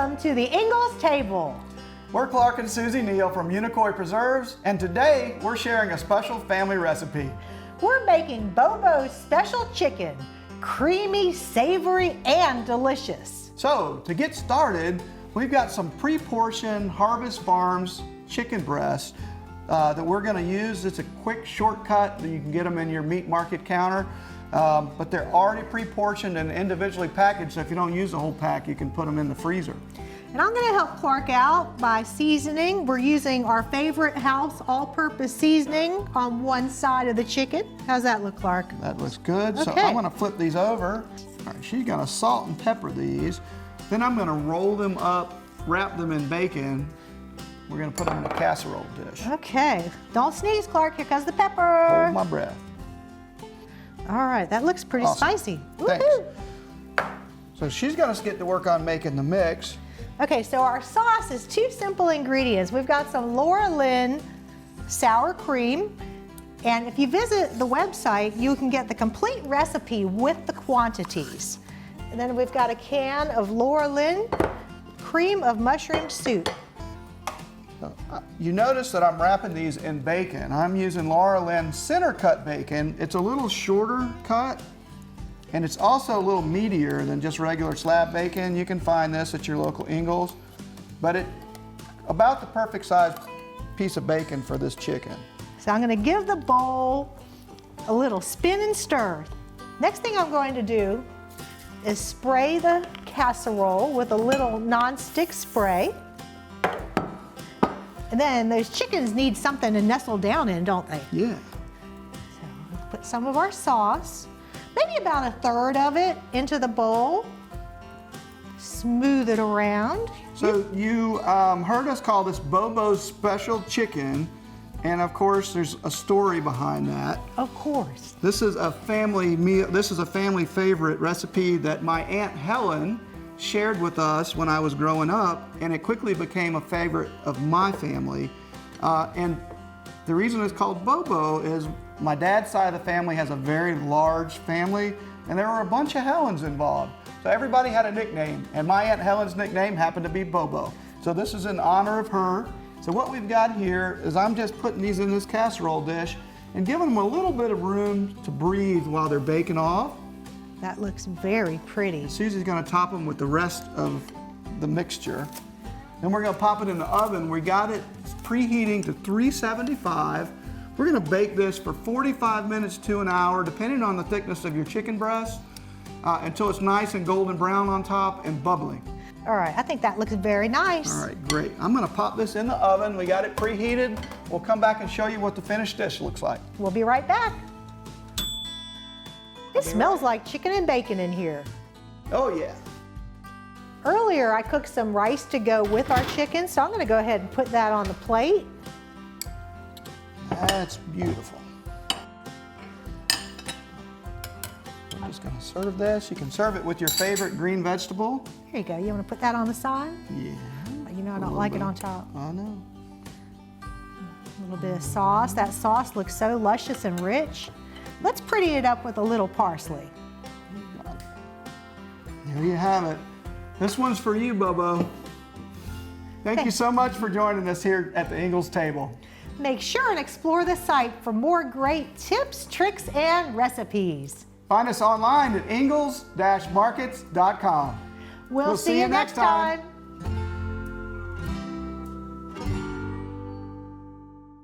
Welcome to the Ingles table. We're Clark and Susie Neal from Unicoi Preserves, and today we're sharing a special family recipe. We're making Bobo's special chicken, creamy, savory, and delicious. So, to get started, we've got some pre-portioned Harvest Farms chicken breasts that we're going to use. It's a quick shortcut that you can get them in your meat market counter, but they're already pre-portioned and individually packaged, so if you don't use the whole pack, you can put them in the freezer. And I'm going to help Clark out by seasoning. We're using our favorite house all-purpose seasoning on one side of the chicken. How's that look, Clark? That looks good. Okay. So I'm going to flip these over. All right, she's going to salt and pepper these. Then I'm going to roll them up, wrap them in bacon. We're going to put them in a casserole dish. Okay. Don't sneeze, Clark. Here comes the pepper. Hold my breath. All right, that looks pretty Awesome. spicy. Thanks. Woohoo! So she's going to get to work on making the mix. Okay, so our sauce is two simple ingredients. We've got some Laura Lynn sour cream, and if you visit the website, you can get the complete recipe with the quantities. And then we've got a can of Laura Lynn cream of mushroom soup. You notice that I'm wrapping these in bacon. I'm using Laura Lynn center cut bacon. It's a little shorter cut, and it's also a little meatier than just regular slab bacon. You can find this at your local Ingles, but it's about the perfect size piece of bacon for this chicken. So I'm gonna give the bowl a little spin and stir. Next thing I'm going to do is spray the casserole with a little non-stick spray. And then those chickens need something to nestle down in, don't they? Yeah. So let's put some of our sauce, maybe about a third of it, into the bowl. Smooth it around. So you heard us call this Bobo's special chicken, and of course there's a story behind that. Of course. This is a family meal. This is a family favorite recipe that my Aunt Helen shared with us when I was growing up, and it quickly became a favorite of my family. And the reason it's called Bobo is my dad's side of the family has a very large family, and there were a bunch of Helens involved. So everybody had a nickname, and my Aunt Helen's nickname happened to be Bobo. So this is in honor of her. So what we've got here is I'm just putting these in this casserole dish and giving them a little bit of room to breathe while they're baking off. That looks very pretty. Susie's gonna top them with the rest of the mixture. Then we're gonna pop it in the oven. We got it preheating to 375. We're gonna bake this for 45 minutes to an hour, depending on the thickness of your chicken breast, until it's nice and golden brown on top and bubbling. All right, I think that looks very nice. All right, great. I'm gonna pop this in the oven. We got it preheated. We'll come back and show you what the finished dish looks like. We'll be right back. It smells like chicken and bacon in here. Oh yeah. Earlier, I cooked some rice to go with our chicken, so I'm gonna go ahead and put that on the plate. That's beautiful. I'm just gonna serve this. You can serve it with your favorite green vegetable. Here you go. You wanna put that on the side? Yeah. You know I don't like it on top. I know. A little bit of sauce. That sauce looks so luscious and rich. Let's pretty it up with a little parsley. There you have it. This one's for you, Bobo. Thank you so much for joining us here at the Ingles table. Make sure and explore the site for more great tips, tricks, and recipes. Find us online at ingles-markets.com. We'll see you next time.